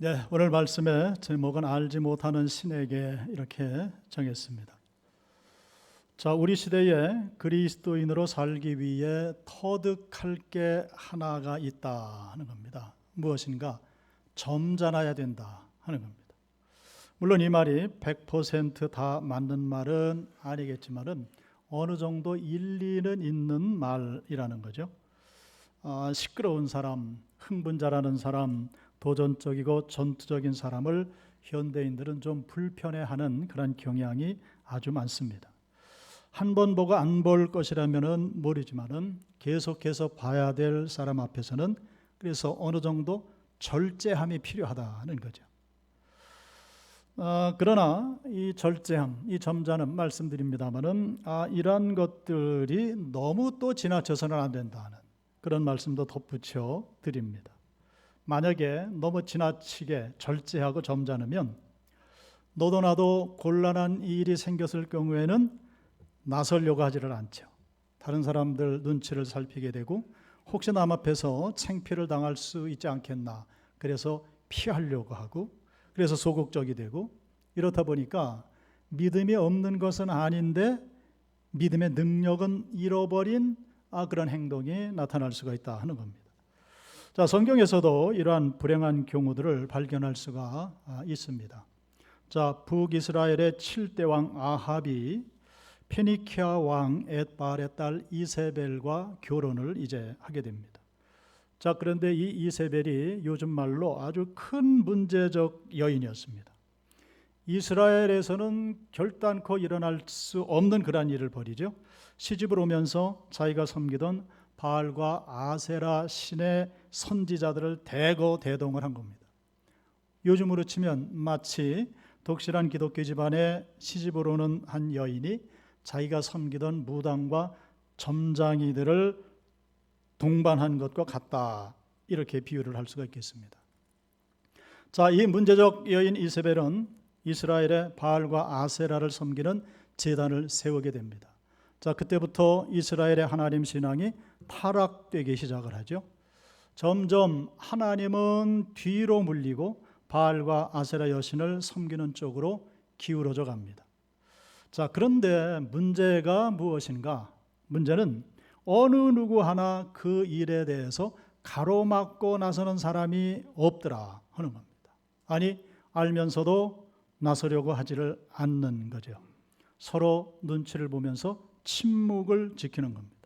네, 오늘 말씀의 제목은 알지 못하는 신에게 이렇게 정했습니다. 자, 우리 시대에 그리스도인으로 살기 위해 터득할 게 하나가 있다 하는 겁니다. 무엇인가? 점잖아야 된다 하는 겁니다. 물론 이 말이 100% 맞는 말은 아니겠지만은 어느 정도 일리는 있는 말이라는 거죠. 시끄러운 사람, 흥분잘하는 사람, 도전적이고 전투적인 사람을 현대인들은 좀 불편해하는 그런 경향이 아주 많습니다. 한 번 보고 안 볼 것이라면은 모르지만은 계속해서 봐야 될 사람 앞에서는 그래서 어느 정도 절제함이 필요하다는 거죠. 그러나 이 절제함, 이 점잖음 말씀드립니다만은 이러한 것들이 너무 또 지나쳐서는 안 된다는 그런 말씀도 덧붙여 드립니다. 만약에 너무 지나치게 절제하고 점잖으면 너도 나도 곤란한 일이 생겼을 경우에는 나서려고 하지를 않죠. 다른 사람들 눈치를 살피게 되고 혹시 남 앞에서 창피를 당할 수 있지 않겠나 그래서 피하려고 하고 그래서 소극적이 되고 이렇다 보니까 믿음이 없는 것은 아닌데 믿음의 능력은 잃어버린 그런 행동이 나타날 수가 있다 하는 겁니다. 자, 성경에서도 이러한 불행한 경우들을 발견할 수가 있습니다. 자, 북이스라엘의 7대 왕 아합이 페니키아 왕 엣발의 딸 이세벨과 결혼을 이제 하게 됩니다. 자, 그런데 이 이세벨이 요즘 말로 아주 큰 문제적 여인이었습니다. 이스라엘에서는 결단코 일어날 수 없는 그런 일을 벌이죠. 시집을 오면서 자기가 섬기던 바알과 아세라 신의 선지자들을 대동을 한 겁니다. 요즘으로 치면 마치 독실한 기독교 집안에 시집을 오는 한 여인이 자기가 섬기던 무당과 점장이들을 동반한 것과 같다 이렇게 비유를 할 수가 있겠습니다. 자, 이 문제적 여인 이세벨은 이스라엘의 바알과 아세라를 섬기는 제단을 세우게 됩니다. 자, 그때부터 이스라엘의 하나님 신앙이 타락되기 시작을 하죠. 점점 하나님은 뒤로 물리고 바알과 아세라 여신을 섬기는 쪽으로 기울어져 갑니다. 자, 그런데 문제가 무엇인가? 문제는 어느 누구 하나 그 일에 대해서 가로막고 나서는 사람이 없더라 하는 겁니다. 아니, 알면서도 나서려고 하지를 않는 거죠. 서로 눈치를 보면서 침묵을 지키는 겁니다.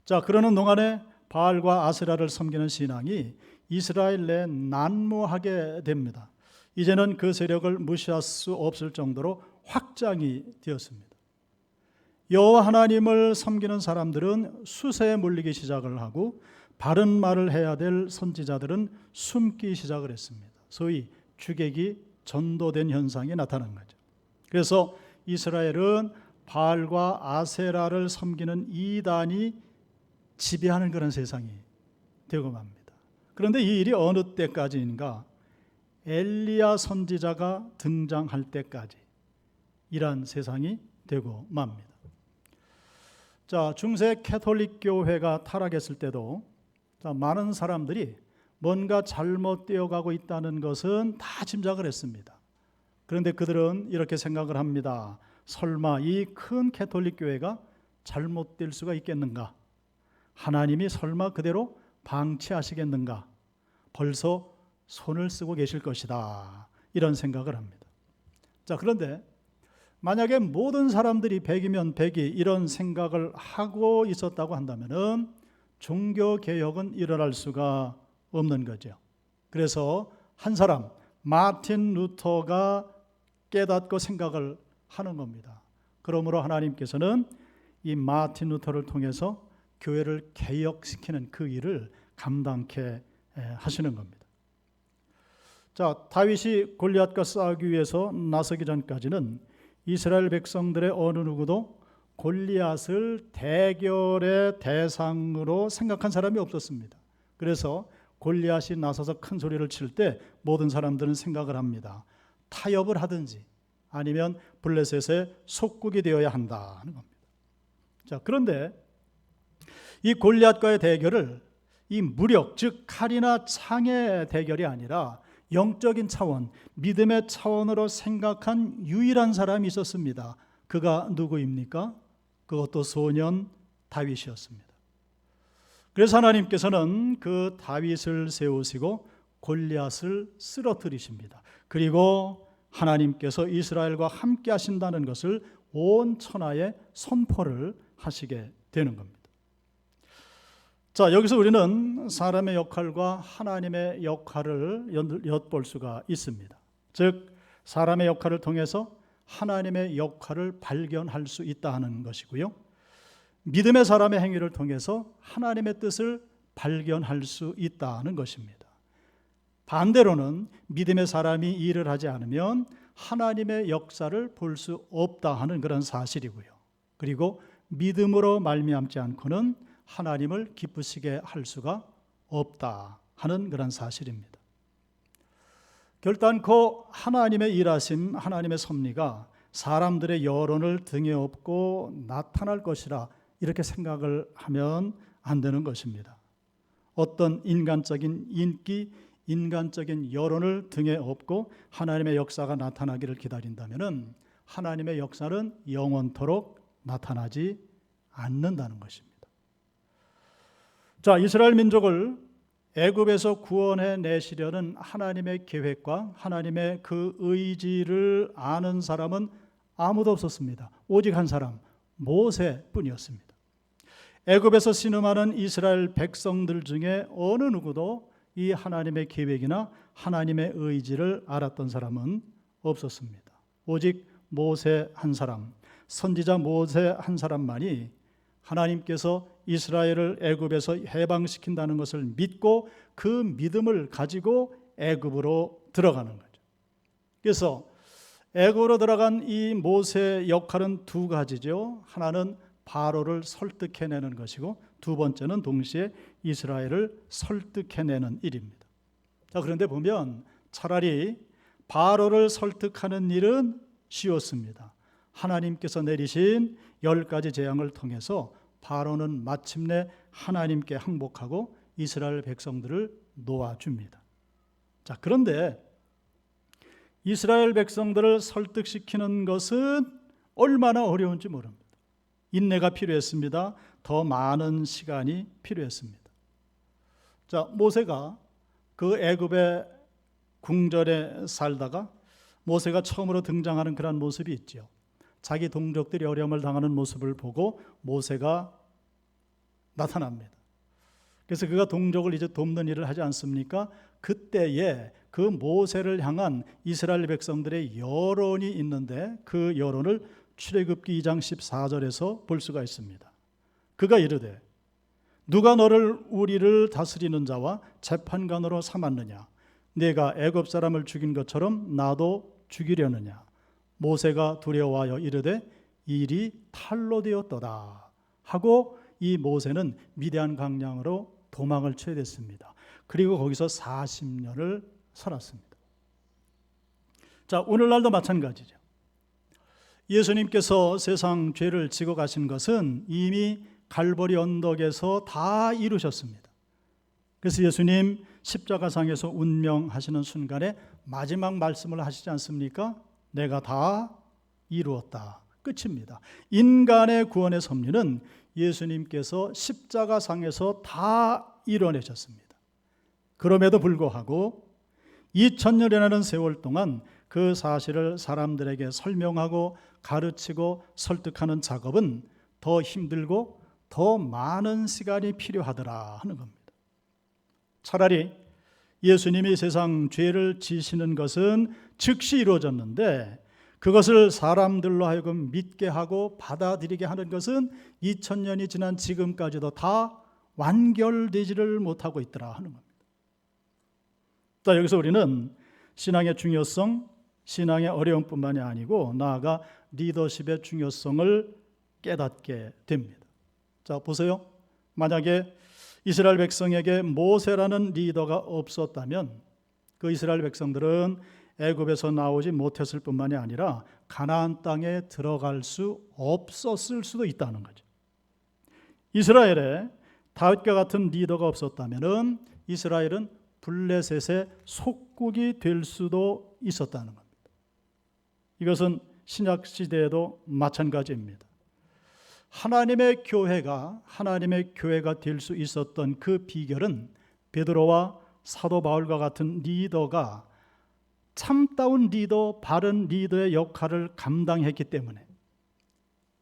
자, 그러는 동안에 바알과 아세라를 섬기는 신앙이 이스라엘 내에 난무하게 됩니다. 이제는 그 세력을 무시할 수 없을 정도로 확장이 되었습니다. 여호와 하나님을 섬기는 사람들은 수세에 몰리기 시작을 하고 바른 말을 해야 될 선지자들은 숨기 시작을 했습니다. 소위 주객이 전도된 현상이 나타난 거죠. 그래서 이스라엘은 바알과 아세라를 섬기는 이단이 지배하는 그런 세상이 되고 맙니다. 그런데 이 일이 어느 때까지인가? 엘리야 선지자가 등장할 때까지 이러한 세상이 되고 맙니다. 자, 중세 캐톨릭 교회가 타락했을 때도 많은 사람들이 뭔가 잘못되어 가고 있다는 것은 다 짐작을 했습니다. 그런데 그들은 이렇게 생각을 합니다. 설마 이 큰 캐톨릭 교회가 잘못될 수가 있겠는가? 하나님이 설마 그대로 방치하시겠는가? 벌써 손을 쓰고 계실 것이다. 이런 생각을 합니다. 자, 그런데 만약에 모든 사람들이 100이면 100이 이런 생각을 하고 있었다고 한다면은 종교개혁은 일어날 수가 없는 거죠. 그래서 한 사람, 마틴 루터가 깨닫고 생각을 하는 겁니다. 그러므로 하나님께서는 이 마틴 루터를 통해서 교회를 개혁시키는 그 일을 감당케 하시는 겁니다. 자, 다윗이 골리앗과 싸우기 위해서 나서기 전까지는 이스라엘 백성들의 어느 누구도 골리앗을 대결의 대상으로 생각한 사람이 없었습니다. 그래서 골리앗이 나서서 큰 소리를 칠 때 모든 사람들은 생각을 합니다. 타협을 하든지 아니면 블레셋의 속국이 되어야 한다는 겁니다. 자, 그런데 이 골리앗과의 대결을 이 무력, 즉 칼이나 창의 대결이 아니라 영적인 차원, 믿음의 차원으로 생각한 유일한 사람이 있었습니다. 그가 누구입니까? 그것도 소년 다윗이었습니다. 그래서 하나님께서는 그 다윗을 세우시고 골리앗을 쓰러뜨리십니다. 그리고 하나님께서 이스라엘과 함께 하신다는 것을 온 천하에 선포를 하시게 되는 겁니다. 자, 여기서 우리는 사람의 역할과 하나님의 역할을 엿볼 수가 있습니다. 즉, 사람의 역할을 통해서 하나님의 역할을 발견할 수 있다 하는 것이고요. 믿음의 사람의 행위를 통해서 하나님의 뜻을 발견할 수 있다는 것입니다. 반대로는 믿음의 사람이 일을 하지 않으면 하나님의 역사를 볼 수 없다 하는 그런 사실이고요. 그리고 믿음으로 말미암지 않고는 하나님을 기쁘시게 할 수가 없다 하는 그런 사실입니다. 결단코 하나님의 일하심, 하나님의 섭리가 사람들의 여론을 등에 업고 나타날 것이라 이렇게 생각을 하면 안 되는 것입니다. 어떤 인간적인 인기, 인간적인 여론을 등에 업고 하나님의 역사가 나타나기를 기다린다면 하나님의 역사는 영원토록 나타나지 않는다는 것입니다. 자, 이스라엘 민족을 애굽에서 구원해 내시려는 하나님의 계획과 하나님의 그 의지를 아는 사람은 아무도 없었습니다. 오직 한 사람, 모세뿐이었습니다. 애굽에서 신음하는 이스라엘 백성들 중에 어느 누구도 이 하나님의 계획이나 하나님의 의지를 알았던 사람은 없었습니다. 오직 모세 한 사람, 선지자 모세 한 사람만이 하나님께서 이스라엘을 애굽에서 해방시킨다는 것을 믿고 그 믿음을 가지고 애굽으로 들어가는 거죠. 그래서 애굽으로 들어간 이 모세의 역할은 두 가지죠. 하나는 바로를 설득해내는 것이고 두 번째는 동시에 이스라엘을 설득해내는 일입니다. 자, 그런데 보면 차라리 바로를 설득하는 일은 쉬웠습니다. 하나님께서 내리신 10가지 재앙을 통해서 바로는 마침내 하나님께 항복하고 이스라엘 백성들을 놓아줍니다. 자, 그런데 이스라엘 백성들을 설득시키는 것은 얼마나 어려운지 모릅니다. 인내가 필요했습니다. 더 많은 시간이 필요했습니다. 자, 모세가 그 애굽의 궁전에 살다가 모세가 처음으로 등장하는 그런 모습이 있죠. 자기 동족들이 어려움을 당하는 모습을 보고 모세가 나타납니다. 그래서 그가 동족을 이제 돕는 일을 하지 않습니까? 그때에 그 모세를 향한 이스라엘 백성들의 여론이 있는데 그 여론을 출애굽기 2장 14절에서 볼 수가 있습니다. 그가 이르되 누가 너를 우리를 다스리는 자와 재판관으로 삼았느냐? 네가 애굽 사람을 죽인 것처럼 나도 죽이려느냐? 모세가 두려워하여 이르되 일이 탈로 되었도다 하고 이 모세는 미디안 광야로 도망을 쳐야 됐습니다. 그리고 거기서 40년을 살았습니다. 자, 오늘날도 마찬가지죠. 예수님께서 세상 죄를 지고 가신 것은 이미 갈보리 언덕에서 다 이루셨습니다. 그래서 예수님 십자가상에서 운명하시는 순간에 마지막 말씀을 하시지 않습니까? 내가 다 이루었다. 끝입니다. 인간의 구원의 섭리는 예수님께서 십자가상에서 다 이뤄내셨습니다. 그럼에도 불구하고 2000년이라는 세월 동안 그 사실을 사람들에게 설명하고 가르치고 설득하는 작업은 더 힘들고 더 많은 시간이 필요하더라 하는 겁니다. 차라리 예수님이 세상 죄를 지시는 것은 즉시 이루어졌는데 그것을 사람들로 하여금 믿게 하고 받아들이게 하는 것은 2000년이 지난 지금까지도 다 완결되지를 못하고 있더라 하는 겁니다. 자, 여기서 우리는 신앙의 중요성, 신앙의 어려움뿐만이 아니고 나아가 리더십의 중요성을 깨닫게 됩니다. 자, 보세요. 만약에 이스라엘 백성에게 모세라는 리더가 없었다면 그 이스라엘 백성들은 애굽에서 나오지 못했을 뿐만이 아니라 가나안 땅에 들어갈 수 없었을 수도 있다는 거죠. 이스라엘에 다윗과 같은 리더가 없었다면 이스라엘은 블레셋의 속국이 될 수도 있었다는 겁니다. 이것은 신약 시대에도 마찬가지입니다. 하나님의 교회가 될 수 있었던 그 비결은 베드로와 사도 바울과 같은 리더가 참다운 리더, 바른 리더의 역할을 감당했기 때문에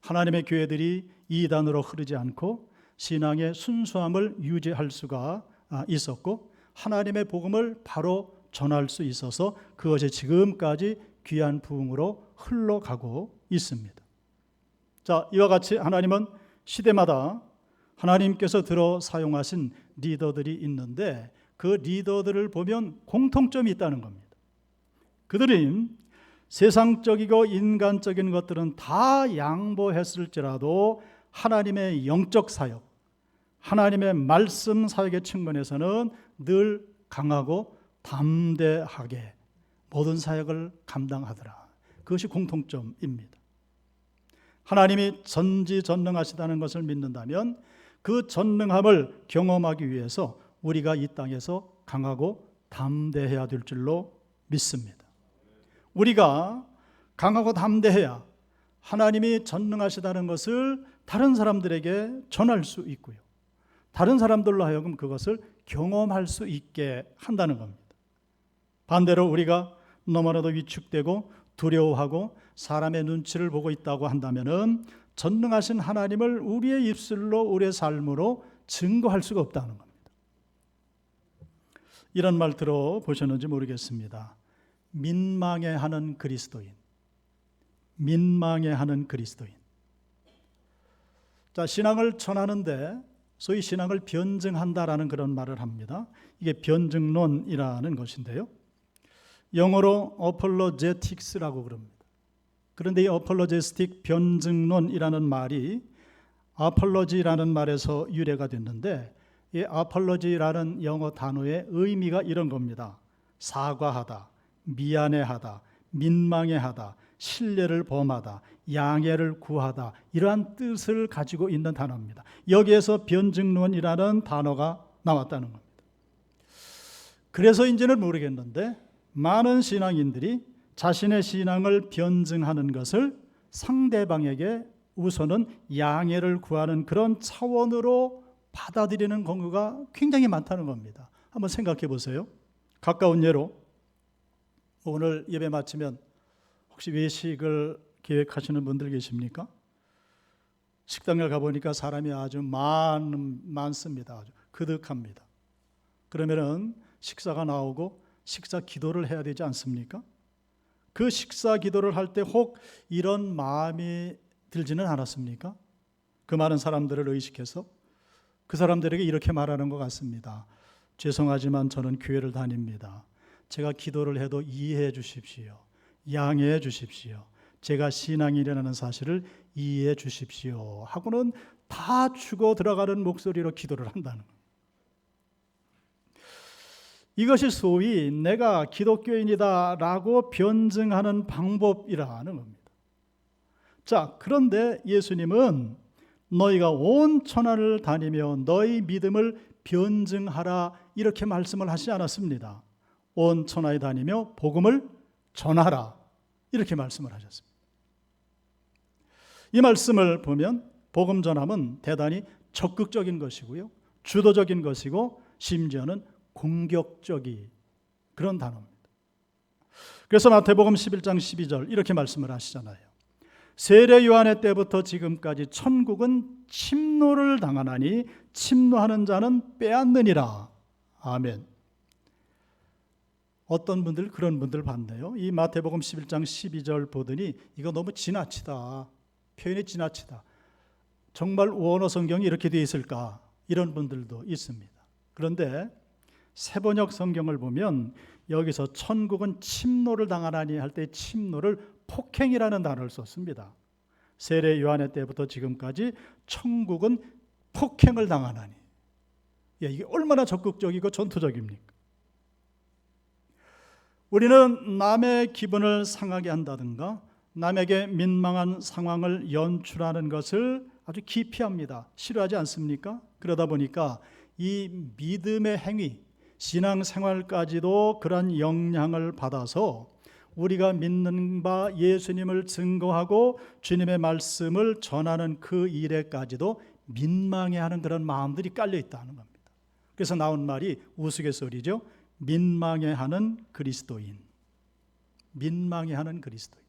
하나님의 교회들이 이단으로 흐르지 않고 신앙의 순수함을 유지할 수가 있었고 하나님의 복음을 바로 전할 수 있어서 그것이 지금까지 귀한 부흥으로 흘러가고 있습니다. 자, 이와 같이 하나님은 시대마다 하나님께서 들어 사용하신 리더들이 있는데 그 리더들을 보면 공통점이 있다는 겁니다. 그들은 세상적이고 인간적인 것들은 다 양보했을지라도 하나님의 영적 사역, 하나님의 말씀 사역의 측면에서는 늘 강하고 담대하게 모든 사역을 감당하더라. 그것이 공통점입니다. 하나님이 전지전능하시다는 것을 믿는다면 그 전능함을 경험하기 위해서 우리가 이 땅에서 강하고 담대해야 될 줄로 믿습니다. 우리가 강하고 담대해야 하나님이 전능하시다는 것을 다른 사람들에게 전할 수 있고요. 다른 사람들로 하여금 그것을 경험할 수 있게 한다는 겁니다. 반대로 우리가 너무나도 위축되고 두려워하고 사람의 눈치를 보고 있다고 한다면은 전능하신 하나님을 우리의 입술로 우리의 삶으로 증거할 수가 없다는 겁니다. 이런 말 들어보셨는지 모르겠습니다. 민망해하는 그리스도인. 민망해하는 그리스도인. 자, 신앙을 전하는데 소위 신앙을 변증한다라는 그런 말을 합니다. 이게 변증론이라는 것인데요. 영어로 apologetics라고 그럽니다. 그런데 이 apologetic 변증론이라는 말이 apology라는 말에서 유래가 됐는데 이 apology라는 영어 단어의 의미가 이런 겁니다. 사과하다, 미안해하다, 민망해하다, 신뢰를 범하다, 양해를 구하다 이러한 뜻을 가지고 있는 단어입니다. 여기에서 변증론이라는 단어가 나왔다는 겁니다. 그래서인지는 모르겠는데 많은 신앙인들이 자신의 신앙을 변증하는 것을 상대방에게 우선은 양해를 구하는 그런 차원으로 받아들이는 경우가 굉장히 많다는 겁니다. 한번 생각해 보세요. 가까운 예로 오늘 예배 마치면 혹시 외식을 계획하시는 분들 계십니까? 식당을 가보니까 사람이 아주 많습니다. 아주 그득합니다. 그러면은 식사가 나오고 식사 기도를 해야 되지 않습니까? 그 식사 기도를 할 때 혹 이런 마음이 들지는 않았습니까? 그 많은 사람들을 의식해서 그 사람들에게 이렇게 말하는 것 같습니다. 죄송하지만 저는 교회를 다닙니다. 제가 기도를 해도 이해해 주십시오. 양해해 주십시오. 제가 신앙인이라는 사실을 이해해 주십시오. 하고는 다 죽어 들어가는 목소리로 기도를 한다는 거예요. 이것이 소위 내가 기독교인이다라고 변증하는 방법이라는 겁니다. 자, 그런데 예수님은 너희가 온 천하를 다니며 너희 믿음을 변증하라 이렇게 말씀을 하시지 않았습니다. 온 천하에 다니며 복음을 전하라 이렇게 말씀을 하셨습니다. 이 말씀을 보면 복음 전함은 대단히 적극적인 것이고요, 주도적인 것이고 심지어는 공격적인 그런 단어입니다. 그래서 마태복음 11장 12절 이렇게 말씀을 하시잖아요. 세례 요한의 때부터 지금까지 천국은 침노를 당하나니 침노하는 자는 빼앗느니라. 아멘. 어떤 분들 그런 분들 봤네요. 이 마태복음 11장 12절 보더니 이거 너무 지나치다. 표현이 지나치다. 정말 원어 성경이 이렇게 되어 있을까? 이런 분들도 있습니다. 그런데 세번역 성경을 보면 여기서 천국은 침노를 당하나니 할 때 침노를 폭행이라는 단어를 썼습니다. 세례 요한의 때부터 지금까지 천국은 폭행을 당하나니. 이게 얼마나 적극적이고 전투적입니까? 우리는 남의 기분을 상하게 한다든가 남에게 민망한 상황을 연출하는 것을 아주 기피합니다. 싫어하지 않습니까? 그러다 보니까 이 믿음의 행위, 신앙생활까지도 그런 영향을 받아서 우리가 믿는 바 예수님을 증거하고 주님의 말씀을 전하는 그 일에까지도 민망해하는 그런 마음들이 깔려 있다는 겁니다. 그래서 나온 말이 우스갯소리죠. 민망해하는 그리스도인. 민망해하는 그리스도인.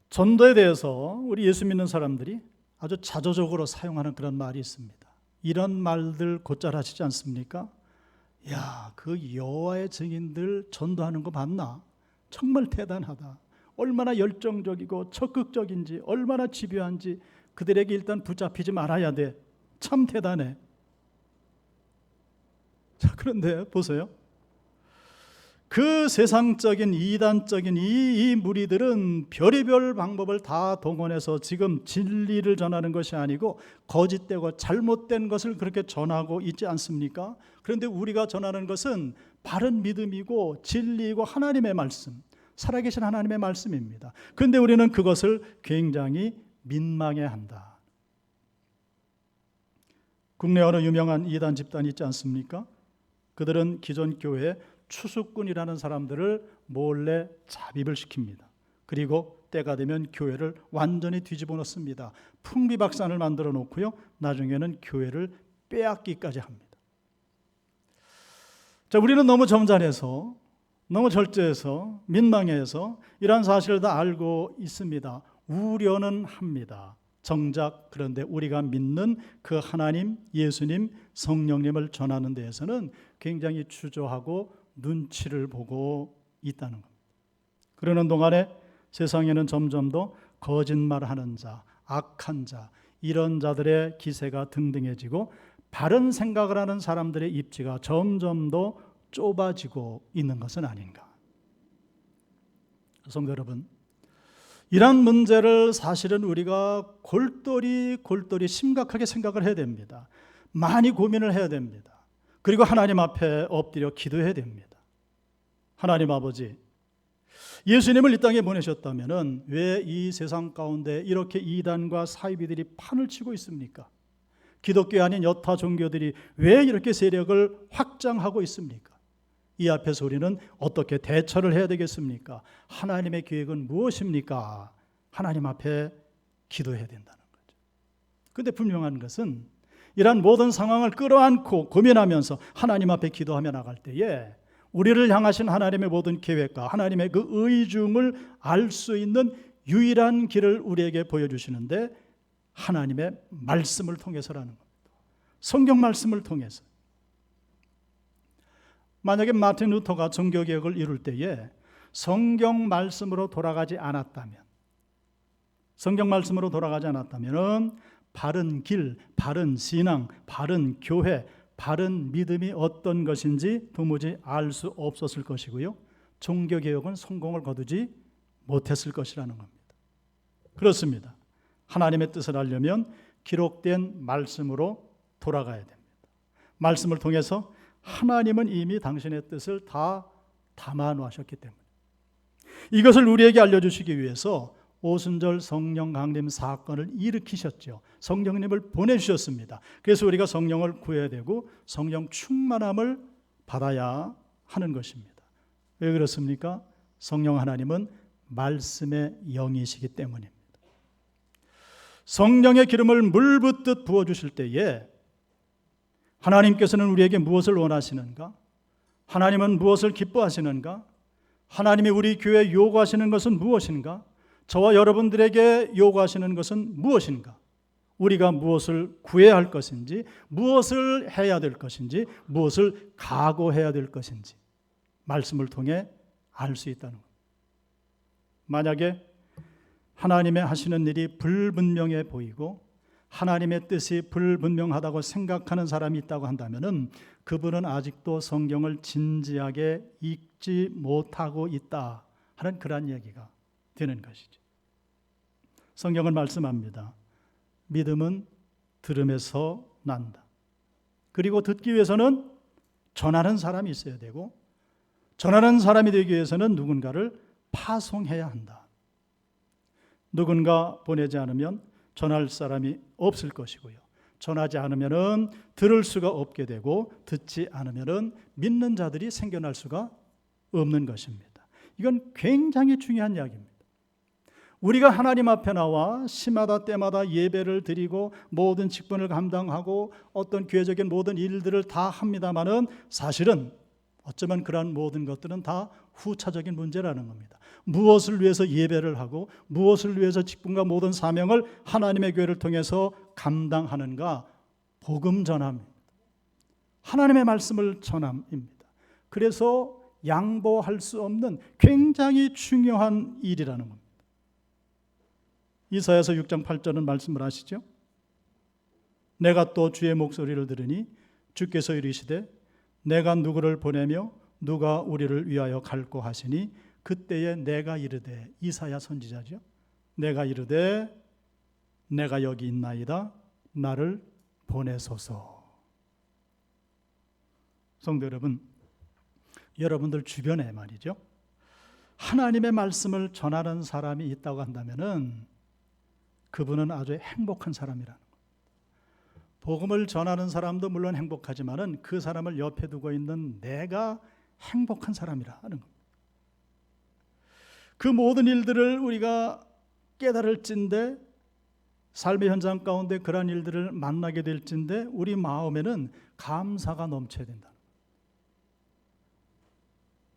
전도에 대해서 우리 예수 믿는 사람들이 아주 자조적으로 사용하는 그런 말이 있습니다. 이런 말들 곧잘 하시지 않습니까? 야, 그 여호와의 증인들 전도하는 거 봤나? 정말 대단하다. 얼마나 열정적이고 적극적인지, 얼마나 집요한지 그들에게 일단 붙잡히지 말아야 돼. 참 대단해. 자, 그런데 보세요. 그 세상적인 이단적인 이 무리들은 별의별 방법을 다 동원해서 지금 진리를 전하는 것이 아니고 거짓되고 잘못된 것을 그렇게 전하고 있지 않습니까? 그런데 우리가 전하는 것은 바른 믿음이고 진리이고 하나님의 말씀, 살아계신 하나님의 말씀입니다. 그런데 우리는 그것을 굉장히 민망해한다. 국내 어느 유명한 이단 집단이 있지 않습니까? 그들은 기존 교회에 추수꾼이라는 사람들을 몰래 잡입을 시킵니다. 그리고 때가 되면 교회를 완전히 뒤집어 놓습니다. 풍비박산을 만들어 놓고요, 나중에는 교회를 빼앗기까지 합니다. 자, 우리는 너무 점잖해서, 너무 절제해서, 민망해서 이러한 사실을 다 알고 있습니다. 우려는 합니다. 정작 그런데 우리가 믿는 그 하나님, 예수님, 성령님을 전하는 데에서는 굉장히 주저하고 눈치를 보고 있다는 겁니다. 그러는 동안에 세상에는 점점 더 거짓말하는 자, 악한 자, 이런 자들의 기세가 등등해지고 바른 생각을 하는 사람들의 입지가 점점 더 좁아지고 있는 것은 아닌가. 성도 여러분, 이런 문제를 사실은 우리가 골똘히 심각하게 생각을 해야 됩니다. 많이 고민을 해야 됩니다. 그리고 하나님 앞에 엎드려 기도해야 됩니다. 하나님 아버지, 예수님을 이 땅에 보내셨다면 왜 이 세상 가운데 이렇게 이단과 사이비들이 판을 치고 있습니까? 기독교 아닌 여타 종교들이 왜 이렇게 세력을 확장하고 있습니까? 이 앞에서 우리는 어떻게 대처를 해야 되겠습니까? 하나님의 계획은 무엇입니까? 하나님 앞에 기도해야 된다는 거죠. 그런데 분명한 것은 이러한 모든 상황을 끌어안고 고민하면서 하나님 앞에 기도하며 나갈 때에 우리를 향하신 하나님의 모든 계획과 하나님의 그 의중을 알 수 있는 유일한 길을 우리에게 보여주시는데 하나님의 말씀을 통해서라는 겁니다. 성경 말씀을 통해서. 만약에 마틴 루터가 종교개혁을 이룰 때에 성경 말씀으로 돌아가지 않았다면, 바른 길, 바른 신앙, 바른 교회, 바른 믿음이 어떤 것인지 도무지 알 수 없었을 것이고요, 종교개혁은 성공을 거두지 못했을 것이라는 겁니다. 그렇습니다. 하나님의 뜻을 알려면 기록된 말씀으로 돌아가야 됩니다. 말씀을 통해서 하나님은 이미 당신의 뜻을 다 담아 놓으셨기 때문에 이것을 우리에게 알려주시기 위해서 오순절 성령 강림 사건을 일으키셨죠. 성령님을 보내주셨습니다. 그래서 우리가 성령을 구해야 되고 성령 충만함을 받아야 하는 것입니다. 왜 그렇습니까? 성령 하나님은 말씀의 영이시기 때문입니다. 성령의 기름을 물 붓듯 부어주실 때에 하나님께서는 우리에게 무엇을 원하시는가? 하나님은 무엇을 기뻐하시는가? 하나님이 우리 교회에 요구하시는 것은 무엇인가? 저와 여러분들에게 요구하시는 것은 무엇인가? 우리가 무엇을 구해야 할 것인지, 무엇을 해야 될 것인지, 무엇을 각오해야 될 것인지 말씀을 통해 알 수 있다는 것. 만약에 하나님의 하시는 일이 불분명해 보이고 하나님의 뜻이 불분명하다고 생각하는 사람이 있다고 한다면 그분은 아직도 성경을 진지하게 읽지 못하고 있다 하는 그런 얘기가 되는 것이죠. 성경은 말씀합니다. 믿음은 들음에서 난다. 그리고 듣기 위해서는 전하는 사람이 있어야 되고 전하는 사람이 되기 위해서는 누군가를 파송해야 한다. 누군가 보내지 않으면 전할 사람이 없을 것이고요. 전하지 않으면은 들을 수가 없게 되고 듣지 않으면은 믿는 자들이 생겨날 수가 없는 것입니다. 이건 굉장히 중요한 이야기입니다. 우리가 하나님 앞에 나와 시마다 때마다 예배를 드리고 모든 직분을 감당하고 어떤 교회적인 모든 일들을 다 합니다마는 사실은 어쩌면 그러한 모든 것들은 다 후차적인 문제라는 겁니다. 무엇을 위해서 예배를 하고 무엇을 위해서 직분과 모든 사명을 하나님의 교회를 통해서 감당하는가? 복음 전함입니다. 하나님의 말씀을 전함입니다. 그래서 양보할 수 없는 굉장히 중요한 일이라는 겁니다. 이사야서 6장 8절은 말씀을 하시죠. 내가 또 주의 목소리를 들으니 주께서 이르시되 내가 누구를 보내며 누가 우리를 위하여 갈고 하시니 그때에 내가 이르되, 이사야 선지자죠. 내가 이르되 내가 여기 있나이다 나를 보내소서. 성도 여러분, 여러분들 주변에 말이죠, 하나님의 말씀을 전하는 사람이 있다고 한다면은 그분은 아주 행복한 사람이라는 거예요. 복음을 전하는 사람도 물론 행복하지만은 그 사람을 옆에 두고 있는 내가 행복한 사람이라는 겁니다. 그 모든 일들을 우리가 깨달을진데, 삶의 현장 가운데 그러한 일들을 만나게 될진데 우리 마음에는 감사가 넘쳐야 된다.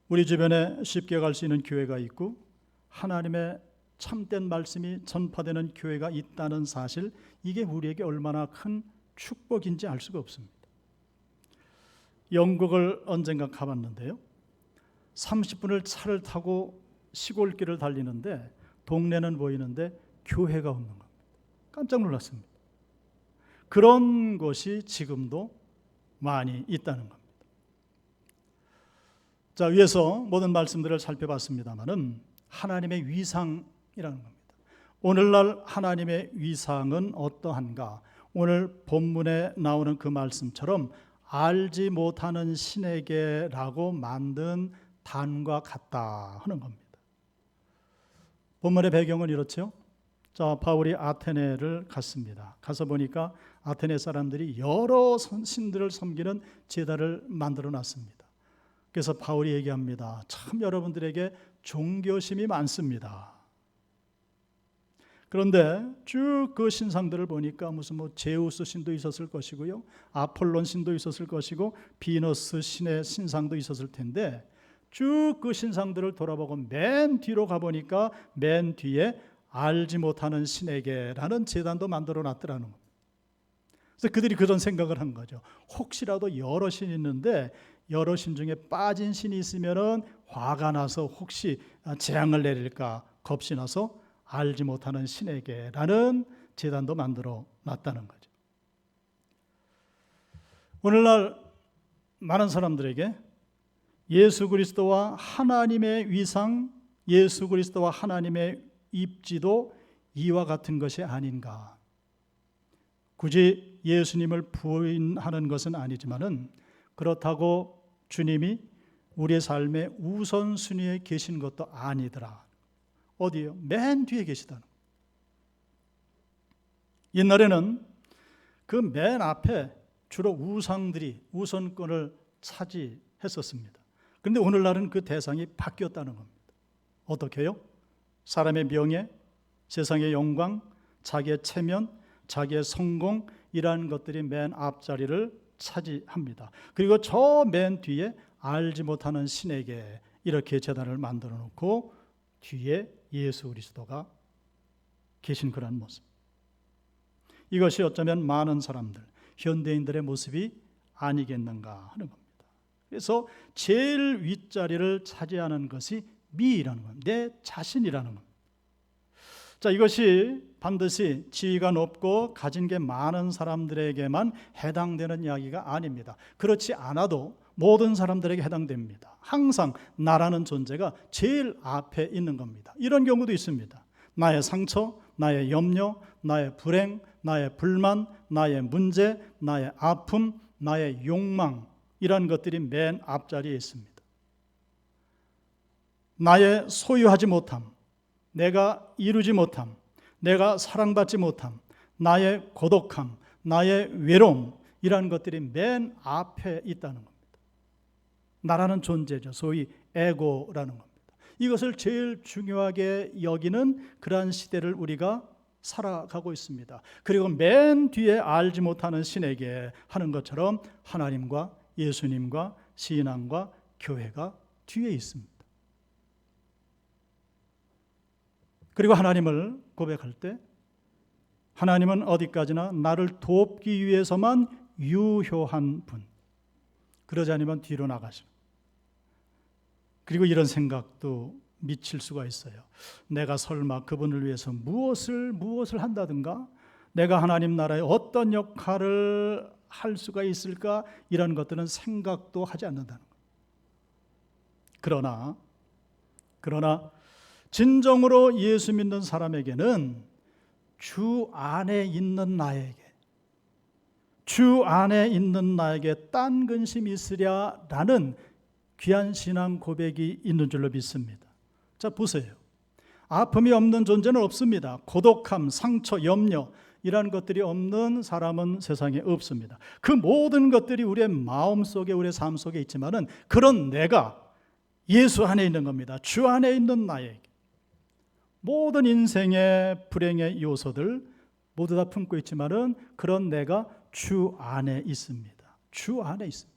우리 주변에 쉽게 갈 수 있는 교회가 있고 하나님의 참된 말씀이 전파되는 교회가 있다는 사실, 이게 우리에게 얼마나 큰 축복인지 알 수가 없습니다. 영국을 언젠가 가봤는데요, 30분을 차를 타고 시골길을 달리는데 동네는 보이는데 교회가 없는 겁니다. 깜짝 놀랐습니다. 그런 곳이 지금도 많이 있다는 겁니다. 자, 위에서 모든 말씀들을 살펴봤습니다마는 하나님의 위상이라는 겁니다. 오늘날 하나님의 위상은 어떠한가? 오늘 본문에 나오는 그 말씀처럼 알지 못하는 신에게라고 만든 단과 같다 하는 겁니다. 본문의 배경은 이렇죠. 자, 바울이 아테네를 갔습니다. 가서 보니까 아테네 사람들이 여러 신들을 섬기는 제단을 만들어 놨습니다. 그래서 바울이 얘기합니다. 참 여러분들에게 종교심이 많습니다. 그런데 쭉 그 신상들을 보니까 무슨 제우스 신도 있었을 것이고요, 아폴론 신도 있었을 것이고 비너스 신의 신상도 있었을 텐데, 쭉 그 신상들을 돌아보고 맨 뒤로 가보니까 맨 뒤에 알지 못하는 신에게라는 제단도 만들어 놨더라는 겁니다. 그래서 그들이 그런 생각을 한 거죠. 혹시라도 여러 신이 있는데 여러 신 중에 빠진 신이 있으면은 화가 나서 혹시 재앙을 내릴까 겁이 나서 알지 못하는 신에게라는 제단도 만들어 놨다는 거죠. 오늘날 많은 사람들에게 예수 그리스도와 하나님의 위상, 예수 그리스도와 하나님의 입지도 이와 같은 것이 아닌가. 굳이 예수님을 부인하는 것은 아니지만은 그렇다고 주님이 우리의 삶의 우선순위에 계신 것도 아니더라. 어디요? 맨 뒤에 계시다는. 옛날에는 그 맨 앞에 주로 우상들이 우선권을 차지했었습니다. 그런데 오늘날은 그 대상이 바뀌었다는 겁니다. 어떻게요? 사람의 명예, 세상의 영광, 자기의 체면, 자기의 성공, 이러한 것들이 맨 앞자리를 차지합니다. 그리고 저 맨 뒤에 알지 못하는 신에게 이렇게 제단을 만들어 놓고 뒤에 예수 그리스도가 계신 그런 모습. 이것이 어쩌면 많은 사람들, 현대인들의 모습이 아니겠는가 하는 겁니다. 그래서 제일 윗자리를 차지하는 것이 미라는 겁니다. 내 자신이라는 겁니다. 자, 이것이 반드시 지위가 높고 가진 게 많은 사람들에게만 해당되는 이야기가 아닙니다. 그렇지 않아도 모든 사람들에게 해당됩니다. 항상 나라는 존재가 제일 앞에 있는 겁니다. 이런 경우도 있습니다. 나의 상처, 나의 염려, 나의 불행, 나의 불만, 나의 문제, 나의 아픔, 나의 욕망, 이런 것들이 맨 앞자리에 있습니다. 나의 소유하지 못함, 내가 이루지 못함, 내가 사랑받지 못함, 나의 고독함, 나의 외로움이라는 것들이 맨 앞에 있다는 겁니다. 나라는 존재죠. 소위 에고라는 겁니다. 이것을 제일 중요하게 여기는 그러한 시대를 우리가 살아가고 있습니다. 그리고 맨 뒤에 알지 못하는 신에게 하는 것처럼 하나님과 예수님과 신앙과 교회가 뒤에 있습니다. 그리고 하나님을 고백할 때 하나님은 어디까지나 나를 돕기 위해서만 유효한 분, 그러지 않으면 뒤로 나가시고, 그리고 이런 생각도 미칠 수가 있어요. 내가 설마 그분을 위해서 무엇을 한다든가, 내가 하나님 나라에 어떤 역할을 할 수가 있을까, 이런 것들은 생각도 하지 않는다는 거예요. 그러나 진정으로 예수 믿는 사람에게는 주 안에 있는 나에게 딴 근심이 있으랴라는 귀한 신앙 고백이 있는 줄로 믿습니다. 자, 보세요. 아픔이 없는 존재는 없습니다. 고독함, 상처, 염려, 이런 것들이 없는 사람은 세상에 없습니다. 그 모든 것들이 우리의 마음속에, 우리의 삶 속에 있지만은 그런 내가 예수 안에 있는 겁니다. 주 안에 있는 나에게 모든 인생의 불행의 요소들 모두 다 품고 있지만은 그런 내가 주 안에 있습니다. 주 안에 있습니다.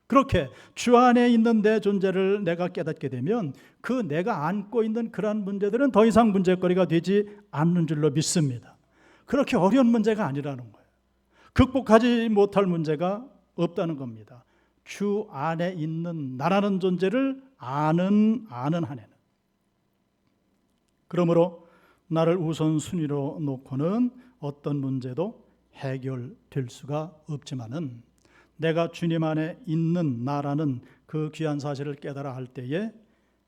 그렇게 주 안에 있는 내 존재를 내가 깨닫게 되면 그 내가 안고 있는 그러한 문제들은 더 이상 문제거리가 되지 않는 줄로 믿습니다. 그렇게 어려운 문제가 아니라는 거예요. 극복하지 못할 문제가 없다는 겁니다. 주 안에 있는 나라는 존재를 아는 한에는. 그러므로 나를 우선순위로 놓고는 어떤 문제도 해결될 수가 없지만은 내가 주님 안에 있는 나라는 그 귀한 사실을 깨달아 할 때에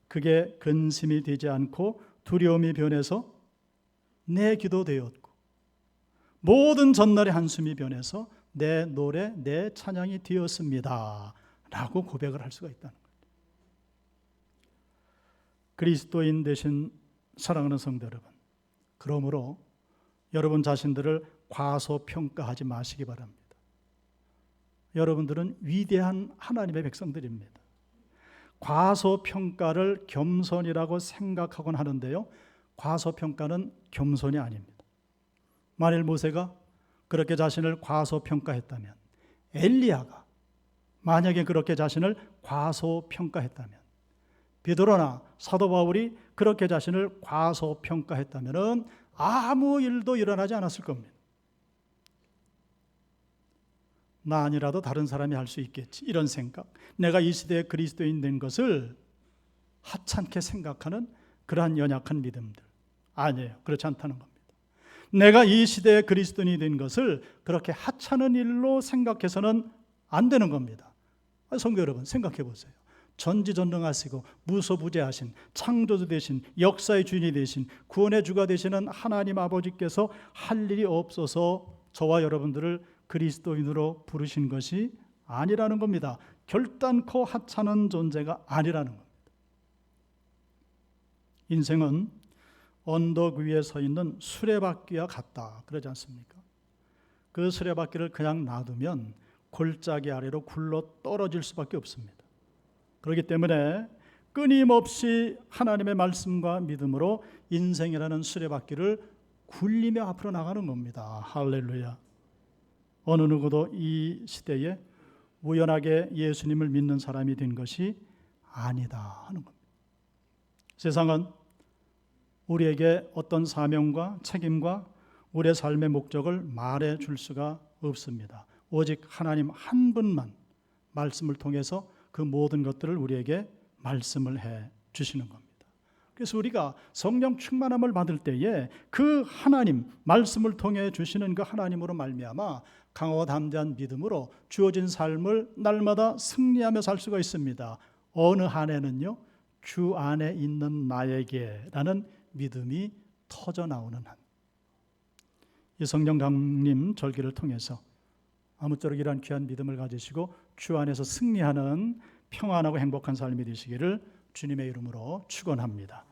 그게 근심이 되지 않고 두려움이 변해서 내 기도 되었고, 모든 전날의 한숨이 변해서 내 노래, 내 찬양이 되었습니다 라고 고백을 할 수가 있다는 거예요. 그리스도인 되신 사랑하는 성도 여러분, 그러므로 여러분 자신들을 과소평가하지 마시기 바랍니다. 여러분들은 위대한 하나님의 백성들입니다. 과소평가를 겸손이라고 생각하곤 하는데요, 과소평가는 겸손이 아닙니다. 만일 모세가 그렇게 자신을 과소평가했다면, 엘리야가 만약에 그렇게 자신을 과소평가했다면, 베드로나 사도 바울이 그렇게 자신을 과소평가했다면 아무 일도 일어나지 않았을 겁니다. 나 아니라도 다른 사람이 할 수 있겠지, 이런 생각, 내가 이 시대의 그리스도인 된 것을 하찮게 생각하는 그러한 연약한 믿음들, 아니에요. 그렇지 않다는 겁니다. 내가 이 시대의 그리스도인이 된 것을 그렇게 하찮은 일로 생각해서는 안 되는 겁니다. 성도 여러분, 생각해 보세요. 전지전능하시고 무소부재하신 창조주 되신, 역사의 주인이 되신, 구원의 주가 되시는 하나님 아버지께서 할 일이 없어서 저와 여러분들을 그리스도인으로 부르신 것이 아니라는 겁니다. 결단코 하찮은 존재가 아니라는 겁니다. 인생은 언덕 위에 서 있는 수레바퀴와 같다, 그러지 않습니까? 그 수레바퀴를 그냥 놔두면 골짜기 아래로 굴러 떨어질 수밖에 없습니다. 그렇기 때문에 끊임없이 하나님의 말씀과 믿음으로 인생이라는 수레바퀴를 굴리며 앞으로 나가는 겁니다. 할렐루야. 어느 누구도 이 시대에 우연하게 예수님을 믿는 사람이 된 것이 아니다 하는 겁니다. 세상은 우리에게 어떤 사명과 책임과 우리의 삶의 목적을 말해 줄 수가 없습니다. 오직 하나님 한 분만 말씀을 통해서 그 모든 것들을 우리에게 말씀을 해 주시는 겁니다. 그래서 우리가 성령 충만함을 받을 때에 그 하나님, 말씀을 통해 주시는 그 하나님으로 말미암아 강하고 담대한 믿음으로 주어진 삶을 날마다 승리하며 살 수가 있습니다. 어느 한에는요, 주 안에 있는 나에게라는 믿음이 터져 나오는 한. 이 성령 강림 절기를 통해서 아무쪼록 이러한 귀한 믿음을 가지시고 주 안에서 승리하는 평안하고 행복한 삶이 되시기를 주님의 이름으로 축원합니다.